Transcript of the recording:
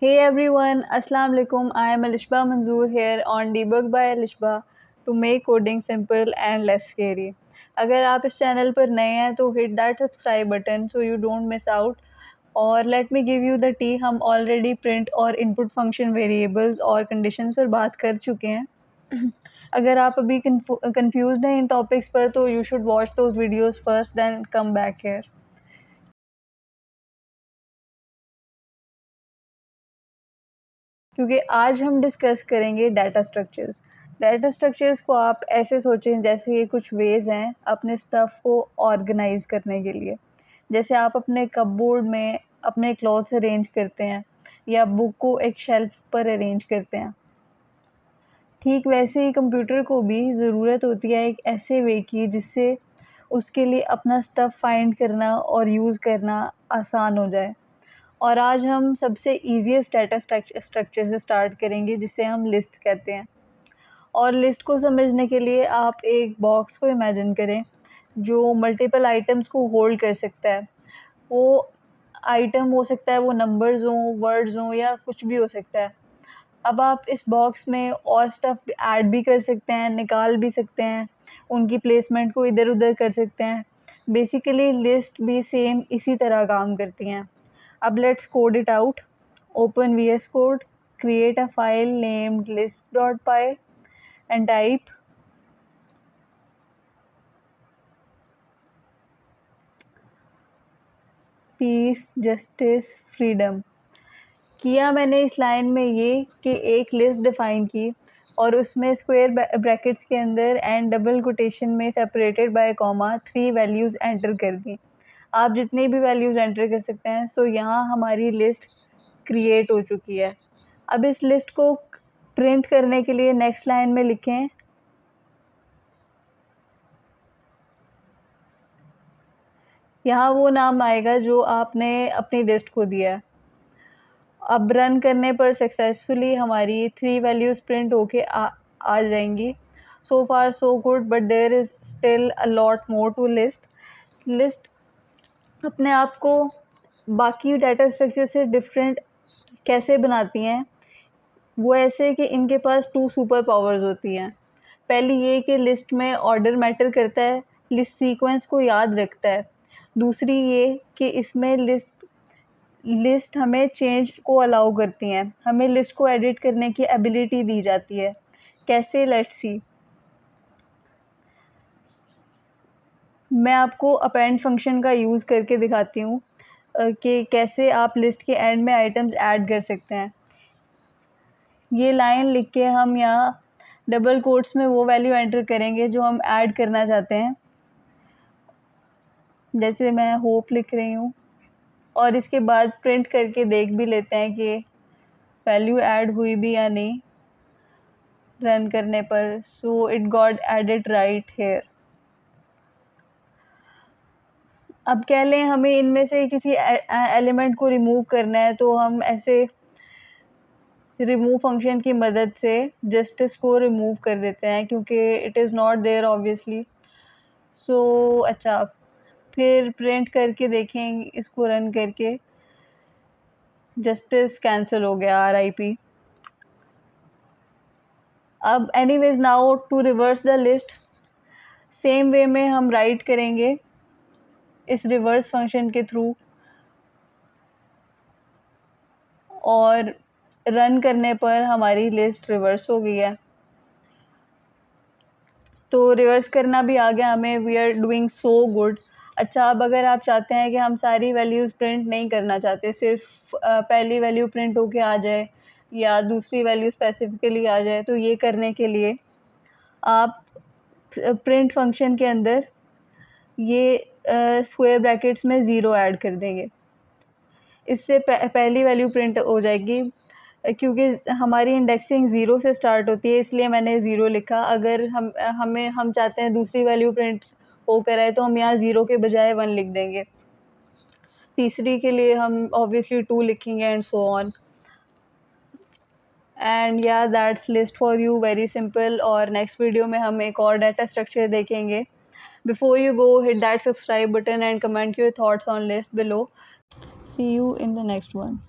Hey everyone, Assalamu alaikum. I am Alishba Manzoor here on Debug by Alishba to make coding simple and less scary. अगर आप इस channel पर नए हैं तो hit that subscribe button so you don't miss out. और let me give you the tea. हम already print और input function variables और conditions पर बात कर चुके हैं. अगर आप अभी confused हैं इन topics पर तो you should watch those videos first then come back here. क्योंकि आज हम डिस्कस करेंगे डाटा स्ट्रक्चर्स। डाटा स्ट्रक्चर्स को आप ऐसे सोचें जैसे ये कुछ वेज़ हैं अपने स्टफ़ को ऑर्गेनाइज़ करने के लिए। जैसे आप अपने कपबोर्ड में अपने क्लॉथ्स अरेंज करते हैं या बुक को एक शेल्फ पर अरेंज करते हैं। ठीक वैसे ही कंप्यूटर को भी ज़रूरत होती है एक ऐसे वे की जिससे उसके लिए अपना स्टफ़ फाइंड करना और यूज़ करना आसान हो जाए। और आज हम सबसे ईज़ीएस्ट डाटा स्ट्रक्चर से स्टार्ट करेंगे जिसे हम लिस्ट कहते हैं। और लिस्ट को समझने के लिए आप एक बॉक्स को इमेजिन करें जो मल्टीपल आइटम्स को होल्ड कर सकता है। वो आइटम हो सकता है, वो नंबर्स हों, वर्ड्स हों या कुछ भी हो सकता है। अब आप इस बॉक्स में और स्टफ़ ऐड भी कर सकते हैं, निकाल भी सकते हैं, उनकी प्लेसमेंट को इधर-उधर कर सकते हैं। बेसिकली लिस्ट भी सेम इसी तरह काम करती हैं। अब let's code it out. Open VS Code, create a file named list.py and type peace, justice, freedom. किया मैंने इस लाइन में ये कि एक लिस्ट डिफ़ाइन की और उसमें स्क्वायर ब्रैकेट्स के अंदर एंड डबल कोटेशन में separated by comma 3 values enter कर दी। आप जितनी भी वैल्यूज़ एंटर कर सकते हैं। सो यहाँ हमारी लिस्ट क्रिएट हो चुकी है। अब इस लिस्ट को प्रिंट करने के लिए नेक्स्ट लाइन में लिखें यहाँ वो नाम आएगा जो आपने अपनी लिस्ट को दिया है। अब रन करने पर सक्सेसफुली हमारी 3 वैल्यूज़ प्रिंट होके आ जाएंगी। So far so good but there is still a lot more to list अपने आप को बाकी डाटा स्ट्रक्चर से डिफरेंट कैसे बनाती हैं? वो ऐसे कि इनके पास 2 सुपर पावर्स होती हैं। पहली ये कि लिस्ट में ऑर्डर मैटर करता है, लिस्ट सीक्वेंस को याद रखता है। दूसरी ये कि इसमें लिस्ट हमें चेंज को अलाउ करती हैं, हमें लिस्ट को एडिट करने की एबिलिटी दी जाती है। कैसे? Let's see. मैं आपको अपेंड फंक्शन का यूज़ करके दिखाती हूँ कि कैसे आप लिस्ट के एंड में आइटम्स ऐड कर सकते हैं। ये लाइन लिख के हम यहाँ डबल कोट्स में वो वैल्यू एंटर करेंगे जो हम ऐड करना चाहते हैं। जैसे मैं होप लिख रही हूँ और इसके बाद प्रिंट करके देख भी लेते हैं कि वैल्यू ऐड हुई भी या नहीं रन करने पर। So it got added right here. अब कह लें हमें इनमें से किसी एलिमेंट को रिमूव करना है तो हम ऐसे रिमूव फंक्शन की मदद से जस्टिस को रिमूव कर देते हैं क्योंकि it is not there obviously. So अच्छा, फिर प्रिंट करके देखें इसको रन करके, जस्टिस कैंसिल हो गया, RIP। अब anyways now to reverse the list same way में हम राइट करेंगे इस रिवर्स फंक्शन के थ्रू और रन करने पर हमारी लिस्ट रिवर्स हो गई है। तो रिवर्स करना भी आ गया हमें। We are doing so good. अच्छा, अब अगर आप चाहते हैं कि हम सारी वैल्यूज़ प्रिंट नहीं करना चाहते, सिर्फ पहली वैल्यू प्रिंट होके आ जाए या दूसरी वैल्यू स्पेसिफिकली आ जाए, तो ये करने के लिए आप प्रिंट फंक्शन के अंदर ये स्क्वायर ब्रैकेट्स में ज़ीरो ऐड कर देंगे। इससे पहली वैल्यू प्रिंट हो जाएगी क्योंकि हमारी इंडेक्सिंग ज़ीरो से स्टार्ट होती है, इसलिए मैंने ज़ीरो लिखा। अगर हम चाहते हैं दूसरी वैल्यू प्रिंट होकर आए तो हम यहाँ ज़ीरो के बजाय 1 लिख देंगे। तीसरी के लिए हम ऑब्वियसली 2 लिखेंगे एंड सो ऑन। एंड या that's list for you, very simple. और नेक्स्ट वीडियो में हम एक और डाटा स्ट्रक्चर देखेंगे। Before you go, hit that subscribe button and comment your thoughts on list below. See you in the next one.